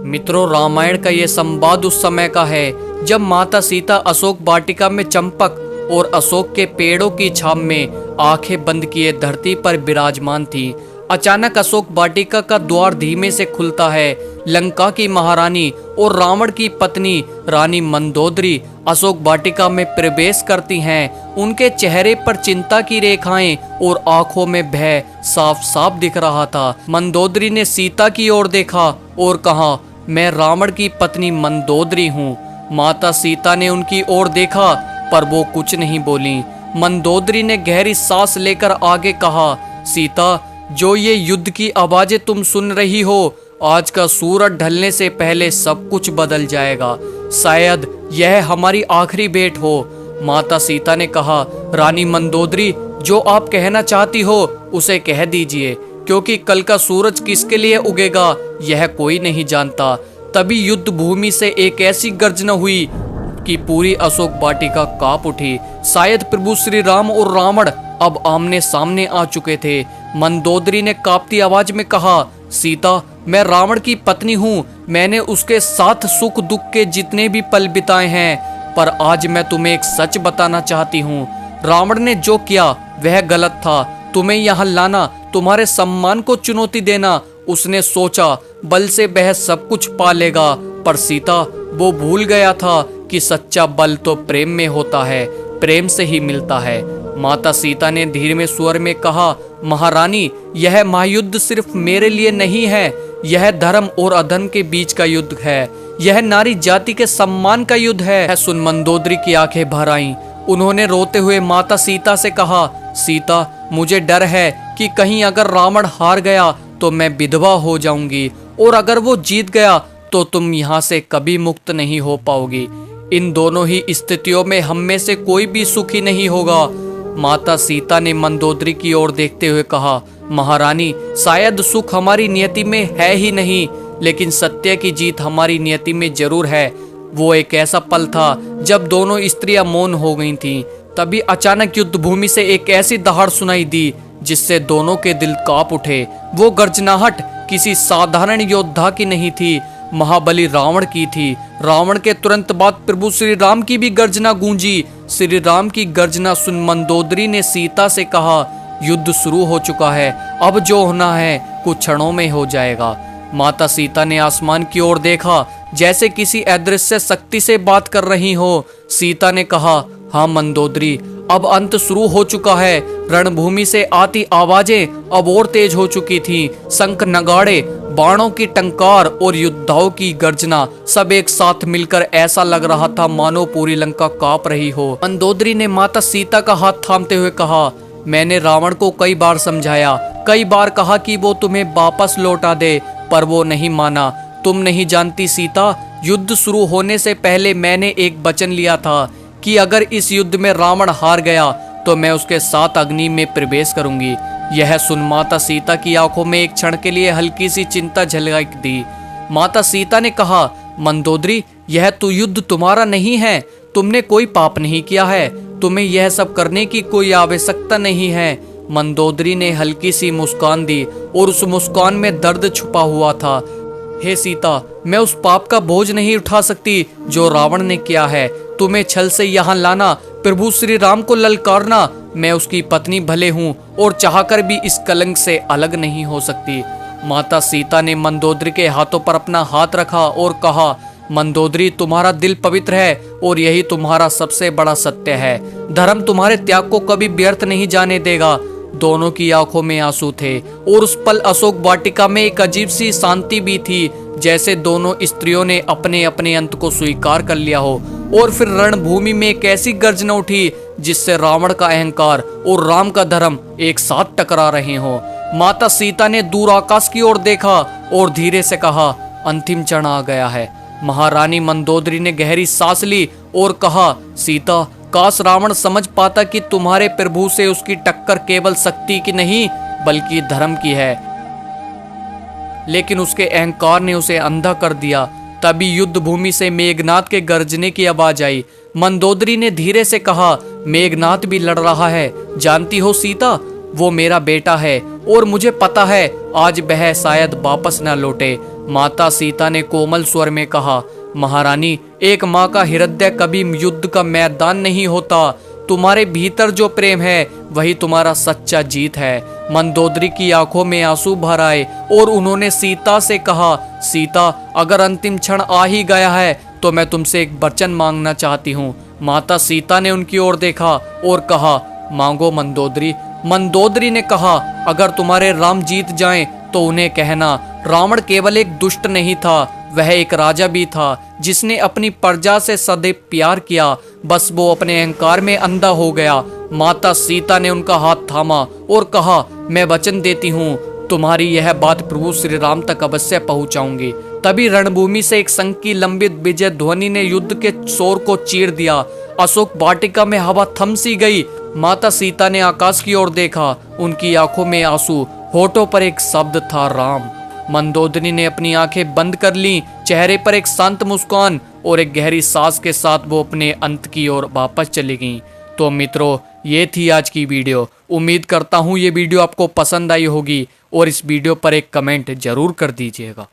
मित्रों, रामायण का ये संवाद उस समय का है जब माता सीता अशोक वाटिका में चंपक और अशोक के पेड़ों की छाव में आंखें बंद किए धरती पर विराजमान थी। अचानक अशोक वाटिका का द्वार धीमे से खुलता है। लंका की महारानी और रावण की पत्नी रानी मंदोदरी अशोक वाटिका में प्रवेश करती हैं। उनके चेहरे पर चिंता की रेखाएं और आंखों में भय साफ साफ दिख रहा था। मंदोदरी ने सीता की ओर देखा और कहा, मैं रावण की पत्नी मंदोदरी हूँ। माता सीता ने उनकी ओर देखा पर वो कुछ नहीं बोली। मंदोदरी ने गहरी सांस लेकर आगे कहा, सीता, जो ये युद्ध की आवाजें तुम सुन रही हो, आज का सूरज ढलने से पहले सब कुछ बदल जाएगा। शायद यह हमारी आखिरी भेंट हो। माता सीता ने कहा, रानी मंदोदरी, जो आप कहना चाहती हो उसे कह दीजिए, क्योंकि कल का सूरज किसके लिए उगेगा यह कोई नहीं जानता। तभी युद्ध भूमि से एक ऐसी गर्जना हुई कि पूरी अशोक वाटिका कांप उठी। शायद प्रभु श्री राम और रावण अब आमने सामने आ चुके थे। मंदोदरी ने कांपती आवाज में कहा, सीता, मैं रावण की पत्नी हूँ। मैंने उसके साथ सुख दुख के जितने भी पल बिताए हैं, पर आज मैं तुम्हें एक सच बताना चाहती हूँ। रावण ने जो किया वह गलत था। तुम्हें यहाँ लाना, तुम्हारे सम्मान को चुनौती देना, उसने सोचा बल से वह सब कुछ पा लेगा, पर सीता, वो भूल गया था कि सच्चा बल तो प्रेम में होता है, प्रेम से ही मिलता है। माता सीता ने धीमे स्वर में कहा, महारानी, यह महायुद्ध सिर्फ मेरे लिए नहीं है, यह धर्म और अधर्म के बीच का युद्ध है। यह नारी जाति के सम्मान का युद्ध है। सुन मंदोदरी की आंखें भर आईं। उन्होंने रोते हुए माता सीता से कहा, सीता, मुझे डर है कि कहीं अगर रावण हार गया तो मैं विधवा हो जाऊंगी, और अगर वो जीत गया तो तुम यहाँ से कभी मुक्त नहीं हो पाओगी। इन दोनों ही स्थितियों में हम में से कोई भी सुखी नहीं होगा। माता सीता ने मंदोदरी की ओर देखते हुए कहा, महारानी, शायद सुख हमारी नियति में है ही नहीं, लेकिन सत्य की जीत हमारी नियति में जरूर है। वो एक ऐसा पल था जब दोनों स्त्रियां मौन हो गई थीं। तभी अचानक युद्ध भूमि से एक ऐसी दहाड़ सुनाई दी जिससे दोनों के दिल कांप उठे। वो गर्जनाहट किसी साधारण योद्धा की नहीं थी, महाबली रावण की थी। रावण के तुरंत बाद प्रभु श्री राम की भी गर्जना गूंजी। श्री राम की गर्जना सुन मंदोदरी ने सीता से कहा, युद्ध शुरू हो चुका है, अब जो होना है कुछ क्षणों में हो जाएगा। माता सीता ने आसमान की ओर देखा, जैसे किसी अदृश्य शक्ति से बात कर रही हो। सीता ने कहा, हाँ मंदोदरी, अब अंत शुरू हो चुका है। रणभूमि से आती आवाजें अब और तेज हो चुकी थी। शंख, नगाड़े, बाणों की टंकार और योद्धाओं की गर्जना सब एक साथ मिलकर ऐसा लग रहा था मानो पूरी लंका कांप रही हो। मंदोदरी ने माता सीता का हाथ थामते हुए कहा, मैंने रावण को कई बार समझाया, कई बार कहा कि वो तुम्हें वापस लौटा दे, पर वो नहीं माना। तुम नहीं जानती सीता, युद्ध शुरू होने से पहले मैंने एक वचन लिया था कि अगर इस युद्ध में रावण हार गया तो मैं उसके साथ अग्नि में प्रवेश करूंगी। यह सुन माता सीता की आंखों में एक क्षण के लिए हल्की सी चिंता झलक दी। माता सीता ने कहा, मंदोदरी, यह तो युद्ध तुम्हारा नहीं है, तुमने कोई पाप नहीं किया है, तुम्हें यह सब करने की कोई आवश्यकता नहीं है। मंदोदरी ने हल्की सी मुस्कान दी और उस मुस्कान में दर्द छुपा हुआ था। हे सीता, मैं उस पाप का बोझ नहीं उठा सकती जो रावण ने किया है। तुम्हें छल से यहाँ लाना, प्रभु श्री राम को ललकारना, मैं उसकी पत्नी भले हूँ और चाहकर भी इस कलंक से अलग नहीं हो सकती। माता सीता ने मंदोदरी के हाथों पर अपना हाथ रखा और कहा, मंदोदरी, तुम्हारा दिल पवित्र है और यही तुम्हारा सबसे बड़ा सत्य है। धर्म तुम्हारे त्याग को कभी व्यर्थ नहीं जाने देगा। दोनों की आंखों में आंसू थे और उस पल अशोक वाटिका में एक अजीब सी शांति भी थी, जैसे दोनों स्त्रियों ने अपने अपने अंत को स्वीकार कर लिया हो। और फिर रणभूमि में एक ऐसी गर्जना उठी जिससे रावण का अहंकार और राम का धर्म एक साथ टकरा रहे हो। माता सीता ने दूर आकाश की ओर देखा और धीरे से कहा, अंतिम क्षण आ गया है। महारानी मंदोदरी ने गहरी सांस ली और कहा, सीता, काश रावण समझ पाता कि तुम्हारे प्रभु से उसकी टक्कर केवल शक्ति की नहीं बल्कि धर्म की है, लेकिन उसके अहंकार ने उसे अंधा कर दिया। तभी युद्ध भूमि से मेघनाद के गर्जने की आवाज आई। मंदोदरी ने धीरे से कहा, मेघनाद भी लड़ रहा है। जानती हो सीता, वो मेरा बेटा है और मुझे पता है आज वह शायद वापस न लौटे। माता सीता ने कोमल स्वर में कहा, महारानी, एक माँ का हृदय कभी युद्ध का मैदान नहीं होता। तुम्हारे भीतर जो प्रेम है वही तुम्हारा सच्चा जीत है। मंदोदरी की आंखों में आंसू भर आए और उन्होंने सीता से कहा, सीता, अगर अंतिम क्षण आ ही गया है तो मैं तुमसे एक वचन मांगना चाहती हूँ। माता सीता ने उनकी ओर देखा और कहा, मांगो मंदोदरी। मंदोदरी ने कहा, अगर तुम्हारे राम जीत जाएं तो उन्हें कहना, रावण केवल एक दुष्ट नहीं था, वह एक राजा भी था जिसने अपनी प्रजा से सदैव प्यार किया, बस वो अपने अहंकार में अंधा हो गया। माता सीता ने उनका हाथ थामा और कहा, मैं वचन देती हूँ तुम्हारी यह बात प्रभु श्री राम तक अवश्य पहुंचाऊंगी। तभी रणभूमि से एक संघ की लंबित विजय ध्वनि ने युद्ध के शोर को चीर दिया। अशोक वाटिका में हवा थम सी गई। माता सीता ने आकाश की ओर देखा, उनकी आंखों में आंसू, होठों पर एक शब्द था, राम। मंदोदरी ने अपनी आंखें बंद कर लीं, चेहरे पर एक शांत मुस्कान और एक गहरी सांस के साथ वो अपने अंत की ओर वापस चली गईं। तो मित्रों, ये थी आज की वीडियो। उम्मीद करता हूँ ये वीडियो आपको पसंद आई होगी और इस वीडियो पर एक कमेंट जरूर कर दीजिएगा।